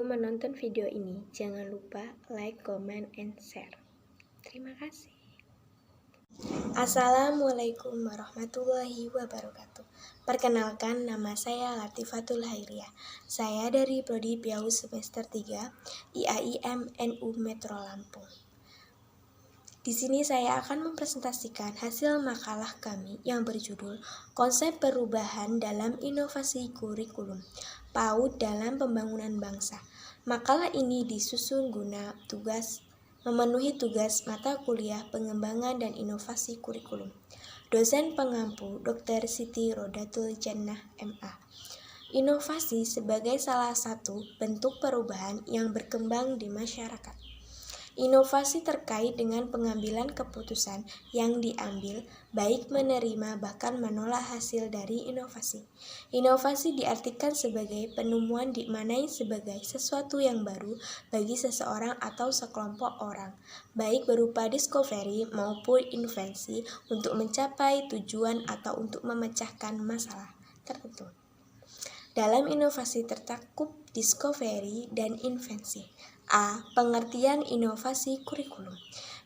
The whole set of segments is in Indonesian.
Sebelum menonton video ini, jangan lupa like, comment, and share. Terima kasih. Assalamualaikum warahmatullahi wabarakatuh. Perkenalkan, nama saya Latifatul Hairiah. Saya dari Prodi PAU semester 3 IAIN NU Metro Lampung. Di sini saya akan mempresentasikan hasil makalah kami yang berjudul Konsep Perubahan dalam Inovasi Kurikulum PAUD dalam Pembangunan Bangsa. Makalah ini disusun guna memenuhi tugas mata kuliah Pengembangan dan Inovasi Kurikulum. Dosen pengampu Dr. Siti Rodatul Jannah MA. Inovasi sebagai salah satu bentuk perubahan yang berkembang di masyarakat. Inovasi terkait dengan pengambilan keputusan yang diambil, baik menerima bahkan menolak hasil dari inovasi. Inovasi diartikan sebagai penemuan dimaknai sebagai sesuatu yang baru bagi seseorang atau sekelompok orang, baik berupa discovery maupun invensi untuk mencapai tujuan atau untuk memecahkan masalah tertentu. Dalam inovasi tercakup discovery dan invensi. A. Pengertian inovasi kurikulum.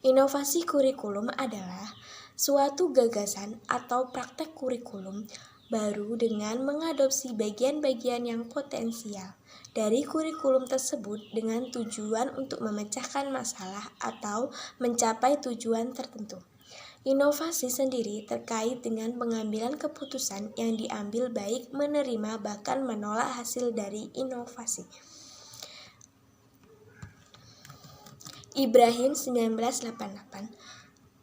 Inovasi kurikulum adalah suatu gagasan atau praktek kurikulum baru dengan mengadopsi bagian-bagian yang potensial dari kurikulum tersebut dengan tujuan untuk memecahkan masalah atau mencapai tujuan tertentu. Inovasi sendiri terkait dengan pengambilan keputusan yang diambil baik menerima bahkan menolak hasil dari inovasi. Ibrahim 1988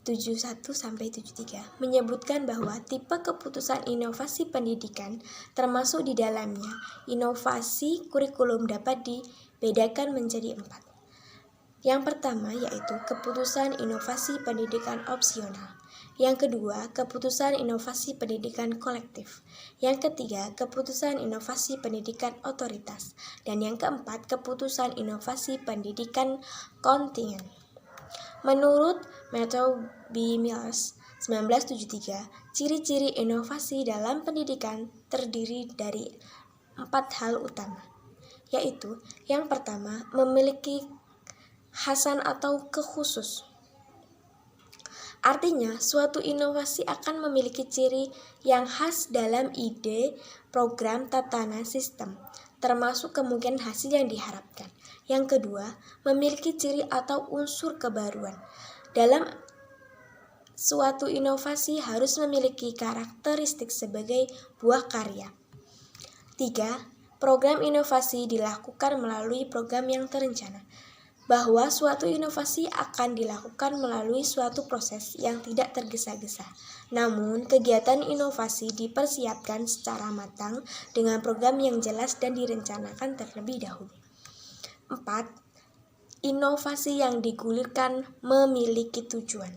71-73 menyebutkan bahwa tipe keputusan inovasi pendidikan termasuk di dalamnya inovasi kurikulum dapat dibedakan menjadi 4. Yang pertama yaitu keputusan inovasi pendidikan opsional. Yang kedua, keputusan inovasi pendidikan kolektif. Yang ketiga, keputusan inovasi pendidikan otoritas. Dan yang keempat, keputusan inovasi pendidikan kontingen. Menurut Matthew B. Mills 1973, ciri-ciri inovasi dalam pendidikan terdiri dari 4 hal utama, yaitu yang pertama, memiliki khasan atau kekhusus. Artinya, suatu inovasi akan memiliki ciri yang khas dalam ide, program, tatanan, sistem, termasuk kemungkinan hasil yang diharapkan. Yang kedua, memiliki ciri atau unsur kebaruan. Dalam suatu inovasi harus memiliki karakteristik sebagai buah karya. 3. Program inovasi dilakukan melalui program yang terencana. Bahwa suatu inovasi akan dilakukan melalui suatu proses yang tidak tergesa-gesa. Namun, kegiatan inovasi dipersiapkan secara matang dengan program yang jelas dan direncanakan terlebih dahulu. 4. Inovasi yang digulirkan memiliki tujuan,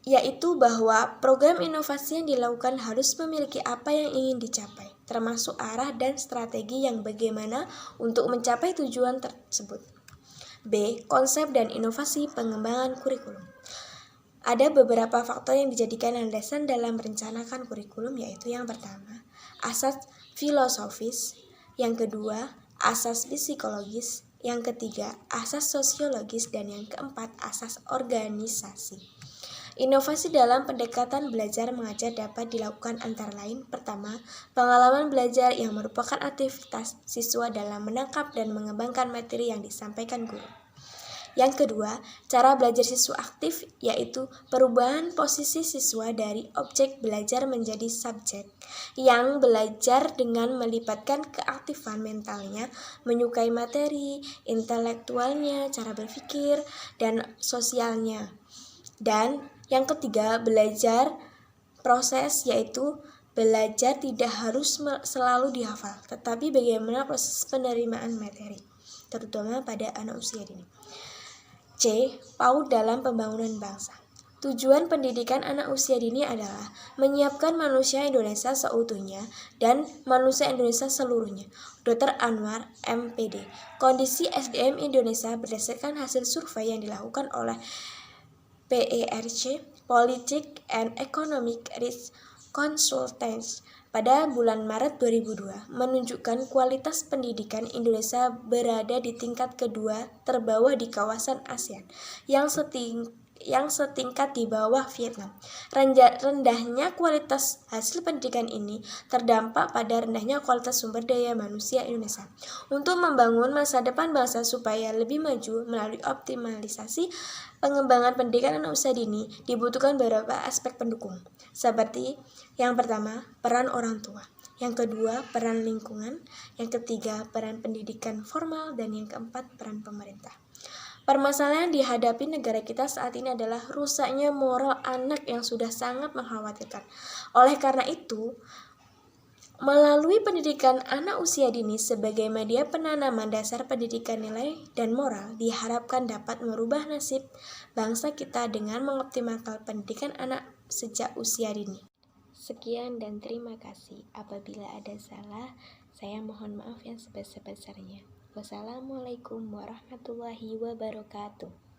yaitu bahwa program inovasi yang dilakukan harus memiliki apa yang ingin dicapai, termasuk arah dan strategi yang bagaimana untuk mencapai tujuan tersebut. B. Konsep dan inovasi pengembangan kurikulum. Ada beberapa faktor yang dijadikan landasan dalam merencanakan kurikulum, yaitu yang pertama, asas filosofis, yang kedua, asas psikologis, yang ketiga, asas sosiologis, dan yang keempat, asas organisasi. Inovasi dalam pendekatan belajar mengajar dapat dilakukan antara lain. Pertama, pengalaman belajar yang merupakan aktivitas siswa dalam menangkap dan mengembangkan materi yang disampaikan guru. Yang kedua, cara belajar siswa aktif, yaitu perubahan posisi siswa dari objek belajar menjadi subjek yang belajar dengan melibatkan keaktifan mentalnya, menyukai materi, intelektualnya, cara berpikir, dan sosialnya. Dan yang ketiga, belajar proses, yaitu belajar tidak harus selalu dihafal, tetapi bagaimana proses penerimaan materi, terutama pada anak usia dini. C. PAUD dalam pembangunan bangsa. Tujuan pendidikan anak usia dini adalah menyiapkan manusia Indonesia seutuhnya dan manusia Indonesia seluruhnya. Dr. Anwar, MPD. Kondisi SDM Indonesia berdasarkan hasil survei yang dilakukan oleh PERC, Politik and Economic Risk Consultants pada bulan Maret 2002 menunjukkan kualitas pendidikan Indonesia berada di tingkat kedua terbawah di kawasan ASEAN yang setingkat di bawah Vietnam. Rendahnya kualitas hasil pendidikan ini terdampak pada rendahnya kualitas sumber daya manusia Indonesia. Untuk membangun masa depan bangsa supaya lebih maju melalui optimalisasi pengembangan pendidikan anak usia dini dibutuhkan beberapa aspek pendukung, seperti yang pertama, peran orang tua. Yang kedua, peran lingkungan. Yang ketiga, peran pendidikan formal. Dan yang keempat, peran pemerintah. Permasalahan yang dihadapi negara kita saat ini adalah rusaknya moral anak yang sudah sangat mengkhawatirkan. Oleh karena itu, melalui pendidikan anak usia dini sebagai media penanaman dasar pendidikan nilai dan moral diharapkan dapat merubah nasib bangsa kita dengan mengoptimalkan pendidikan anak sejak usia dini. Sekian dan terima kasih. Apabila ada salah, saya mohon maaf yang sebesar-besarnya. Wassalamualaikum warahmatullahi wabarakatuh.